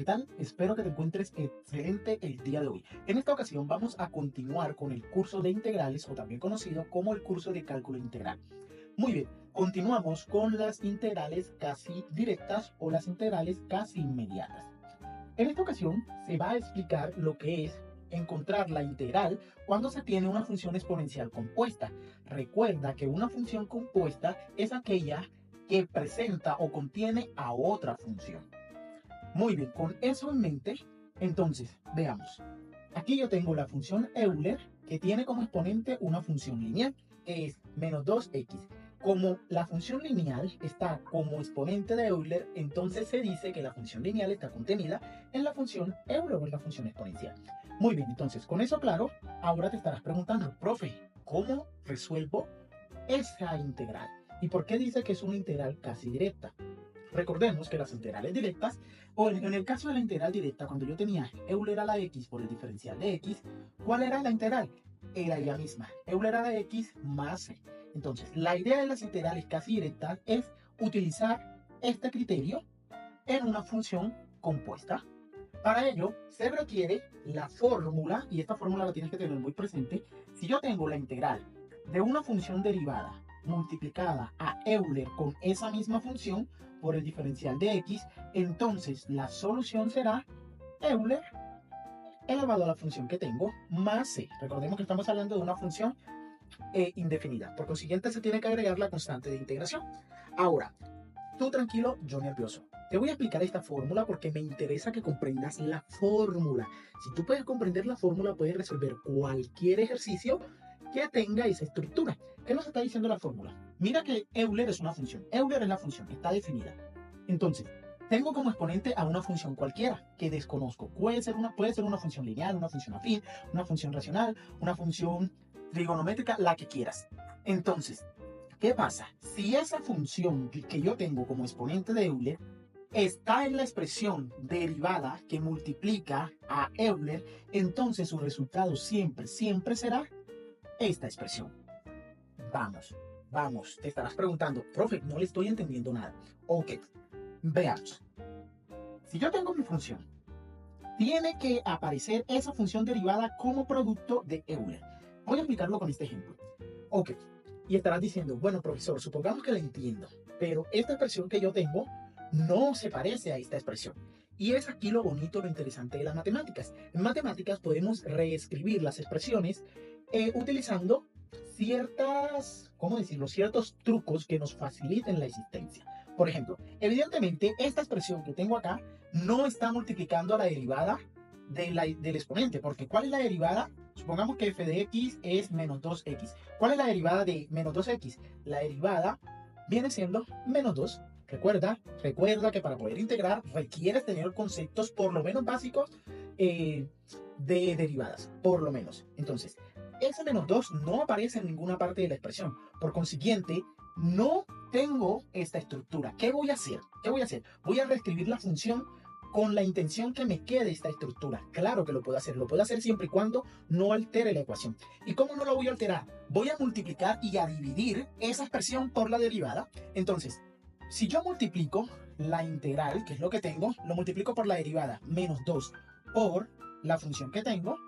¿qué tal? Espero que te encuentres excelente el día de hoy. En esta ocasión vamos a continuar con el curso de integrales o también conocido como el curso de cálculo integral. Muy bien, continuamos con las integrales casi directas o las integrales casi inmediatas. En esta ocasión se va a explicar lo que es encontrar la integral cuando se tiene una función exponencial compuesta. Recuerda que una función compuesta es aquella que presenta o contiene a otra función. Muy bien, con eso en mente, entonces, veamos. Aquí yo tengo la función Euler, que tiene como exponente una función lineal, que es menos 2x. Como la función lineal está como exponente de Euler, entonces se dice que la función lineal está contenida en la función Euler o en la función exponencial. Muy bien, entonces, con eso claro, ahora te estarás preguntando, profe, ¿cómo resuelvo esa integral? ¿Y por qué dice que es una integral casi directa? Recordemos que las integrales directas, o en el caso de la integral directa, cuando yo tenía Euler a la x por el diferencial de x, ¿cuál era la integral? Era ella misma, Euler a la x más c. Entonces, la idea de las integrales casi directas es utilizar este criterio en una función compuesta. Para ello, se requiere la fórmula, y esta fórmula la tienes que tener muy presente. Si yo tengo la integral de una función derivada multiplicada a Euler con esa misma función por el diferencial de x, entonces la solución será Euler elevado a la función que tengo más c. Recordemos que estamos hablando de una función indefinida. Por consiguiente, se tiene que agregar la constante de integración. Ahora, tú tranquilo, yo nervioso. Te voy a explicar esta fórmula porque me interesa que comprendas la fórmula. Si tú puedes comprender la fórmula, puedes resolver cualquier ejercicio que tenga esa estructura. ¿Qué nos está diciendo la fórmula? Mira que Euler es una función. Euler es la función, está definida. Entonces, tengo como exponente a una función cualquiera que desconozco. Puede ser una función lineal, una función afín, una función racional, una función trigonométrica, la que quieras. Entonces, ¿qué pasa? Si esa función que yo tengo como exponente de Euler está en la expresión derivada que multiplica a Euler, entonces su resultado siempre será esta expresión. Vamos, te estarás preguntando, profe, no le estoy entendiendo nada. Ok, veamos. Si yo tengo mi función, tiene que aparecer esa función derivada como producto de Euler. Voy a explicarlo con este ejemplo. Ok, y estarás diciendo, bueno, profesor, supongamos que la entiendo, pero esta expresión que yo tengo no se parece a esta expresión. Y es aquí lo bonito, lo interesante de las matemáticas. En matemáticas podemos reescribir las expresiones utilizando ciertos trucos que nos faciliten la existencia. Por ejemplo, evidentemente esta expresión que tengo acá no está multiplicando a la derivada del exponente, porque ¿cuál es la derivada? Supongamos que f de x es menos 2x. ¿Cuál es la derivada de menos 2x? La derivada viene siendo menos 2. Recuerda que para poder integrar requieres tener conceptos por lo menos básicos de derivadas, por lo menos. Entonces, ese menos 2 no aparece en ninguna parte de la expresión. Por consiguiente, no tengo esta estructura. ¿Qué voy a hacer? Voy a reescribir la función con la intención que me quede esta estructura. Claro que lo puedo hacer siempre y cuando no altere la ecuación. ¿Y cómo no la voy a alterar? Voy a multiplicar y a dividir esa expresión por la derivada. Entonces, si yo multiplico la integral, que es lo que tengo, lo multiplico por la derivada, menos 2 por la función que tengo,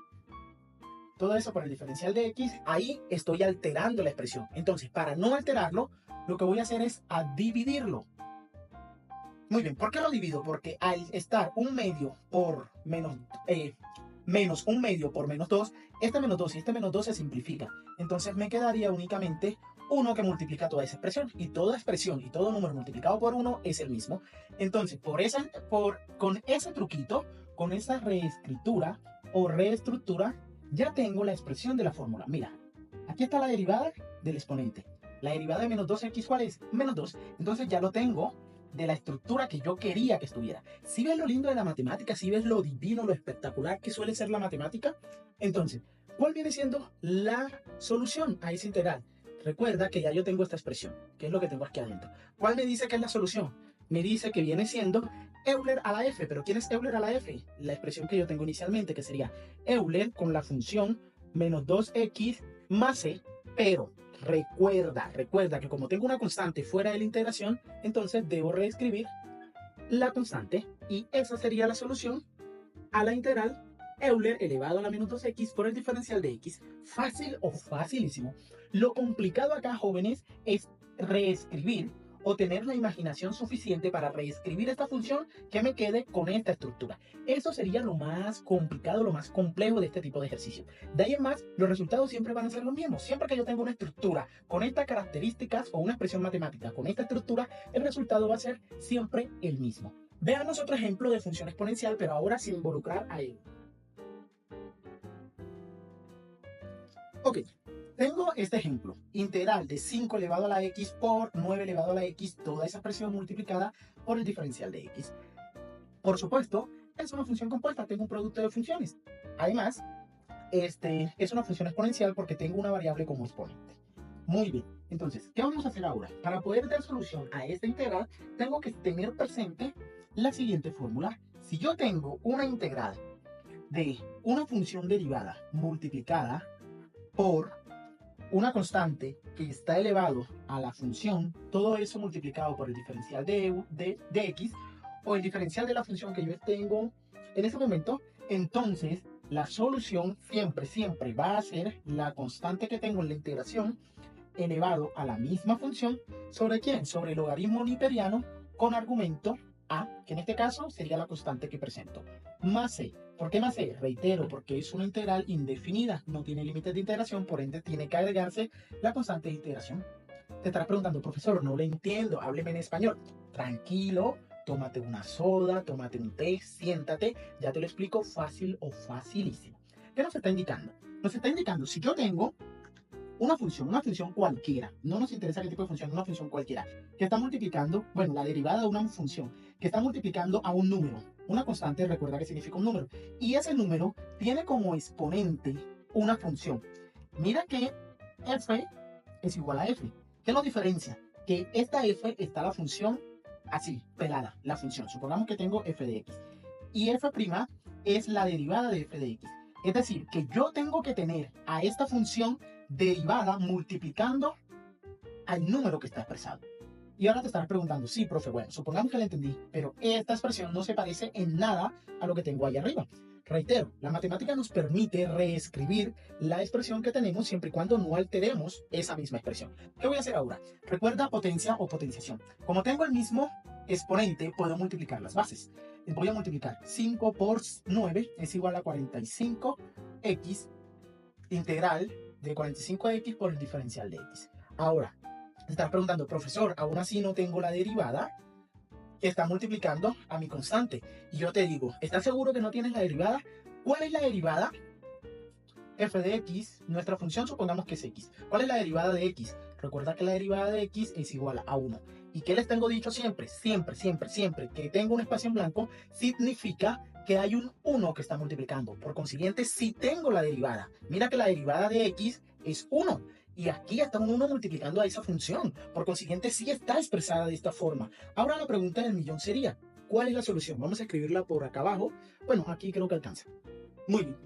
todo eso por el diferencial de x, ahí estoy alterando la expresión. Entonces, para no alterarlo, lo que voy a hacer es a dividirlo. Muy bien, ¿por qué lo divido? Porque al estar un medio por menos un medio por menos 2, este menos 2 y este menos 2 se simplifica. Entonces me quedaría únicamente 1 que multiplica toda esa expresión. Y toda expresión y todo número multiplicado por 1 es el mismo. Entonces, con ese truquito, con esa reescritura o reestructura, ya tengo la expresión de la fórmula. Mira, aquí está la derivada del exponente. La derivada de menos 2x, ¿cuál es? Menos 2. Entonces ya lo tengo de la estructura que yo quería que estuviera. Si ves lo lindo de la matemática, si ves lo divino, lo espectacular que suele ser la matemática, entonces, ¿cuál viene siendo la solución a esa integral? Recuerda que ya yo tengo esta expresión, que es lo que tengo aquí adentro. ¿Cuál me dice que es la solución? Me dice que viene siendo Euler a la f. ¿Pero quién es Euler a la f? La expresión que yo tengo inicialmente, que sería Euler con la función menos 2x más c, pero recuerda que como tengo una constante fuera de la integración, entonces debo reescribir la constante, y esa sería la solución a la integral Euler elevado a la menos 2x por el diferencial de x. Fácil o facilísimo. Lo complicado acá, jóvenes, es reescribir o tener la imaginación suficiente para reescribir esta función que me quede con esta estructura. Eso sería lo más complicado, lo más complejo de este tipo de ejercicio. De ahí en más, los resultados siempre van a ser los mismos. Siempre que yo tenga una estructura con estas características o una expresión matemática con esta estructura, el resultado va a ser siempre el mismo. Veamos otro ejemplo de función exponencial, pero ahora sin involucrar a él. Ok, tengo este ejemplo, integral de 5 elevado a la x por 9 elevado a la x, toda esa expresión multiplicada por el diferencial de x. Por supuesto, es una función compuesta, tengo un producto de funciones. Además, es una función exponencial porque tengo una variable como exponente. Muy bien, entonces, ¿qué vamos a hacer ahora? Para poder dar solución a esta integral, tengo que tener presente la siguiente fórmula. Si yo tengo una integral de una función derivada multiplicada por una constante que está elevado a la función, todo eso multiplicado por el diferencial de x, o el diferencial de la función que yo tengo en ese momento, entonces la solución siempre va a ser la constante que tengo en la integración elevado a la misma función. ¿Sobre quién? Sobre el logaritmo niperiano con argumento a, que en este caso sería la constante que presento, más c. ¿Por qué más c? Reitero, porque es una integral indefinida, no tiene límites de integración, por ende tiene que agregarse la constante de integración. Te estarás preguntando, profesor, no lo entiendo, hábleme en español. Tranquilo, tómate una soda, tómate un té, siéntate, ya te lo explico fácil o facilísimo. ¿Qué nos está indicando? Nos está indicando, si yo tengo una función cualquiera, no nos interesa qué tipo de función, una función cualquiera, que está multiplicando, bueno, la derivada de una función, que está multiplicando a un número. Una constante, recuerda que significa un número. Y ese número tiene como exponente una función. Mira que f es igual a f. ¿Qué lo diferencia? Que esta f está la función así, pelada, la función. Supongamos que tengo f de x. Y f' es la derivada de f de x. Es decir, que yo tengo que tener a esta función derivada multiplicando al número que está expresado. Y ahora te estarás preguntando, sí, profe, bueno, supongamos que la entendí, pero esta expresión no se parece en nada a lo que tengo ahí arriba. Reitero, la matemática nos permite reescribir la expresión que tenemos siempre y cuando no alteremos esa misma expresión. ¿Qué voy a hacer ahora? Recuerda potencia o potenciación. Como tengo el mismo exponente, puedo multiplicar las bases. Voy a multiplicar 5 por 9 es igual a 45x integral de 45x por el diferencial de x. Ahora, te estás preguntando, profesor, aún así no tengo la derivada que está multiplicando a mi constante. Y yo te digo, ¿estás seguro que no tienes la derivada? ¿Cuál es la derivada? F de x, nuestra función supongamos que es x. ¿Cuál es la derivada de x? Recuerda que la derivada de x es igual a 1. ¿Y qué les tengo dicho siempre? Siempre que tengo un espacio en blanco, significa que hay un 1 que está multiplicando. Por consiguiente, sí tengo la derivada. Mira que la derivada de x es 1. Y aquí está un 1 multiplicando a esa función. Por consiguiente, sí está expresada de esta forma. Ahora la pregunta del millón sería, ¿cuál es la solución? Vamos a escribirla por acá abajo. Bueno, aquí creo que alcanza. Muy bien.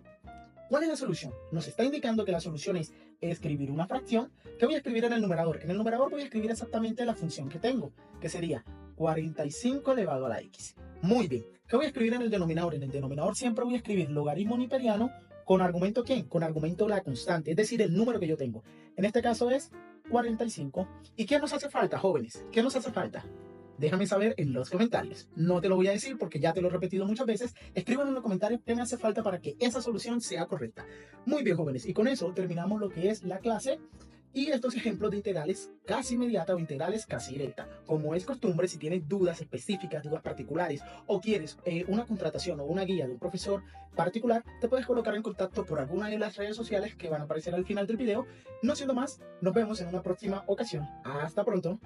¿Cuál es la solución? Nos está indicando que la solución es escribir una fracción. ¿Qué voy a escribir en el numerador? En el numerador voy a escribir exactamente la función que tengo, que sería 45 elevado a la x. Muy bien. ¿Qué voy a escribir en el denominador? En el denominador siempre voy a escribir logaritmo niperiano con argumento ¿quién? Con argumento la constante, es decir, el número que yo tengo. En este caso es 45. ¿Y qué nos hace falta, jóvenes? ¿Qué nos hace falta? Déjame saber en los comentarios. No te lo voy a decir porque ya te lo he repetido muchas veces. Escríbanme en los comentarios qué me hace falta para que esa solución sea correcta. Muy bien, jóvenes. Y con eso terminamos lo que es la clase y estos ejemplos de integrales casi inmediata o integrales casi directa. Como es costumbre, si tienes dudas específicas, dudas particulares o quieres una contratación o una guía de un profesor particular, te puedes colocar en contacto por alguna de las redes sociales que van a aparecer al final del video. No siendo más, nos vemos en una próxima ocasión. Hasta pronto.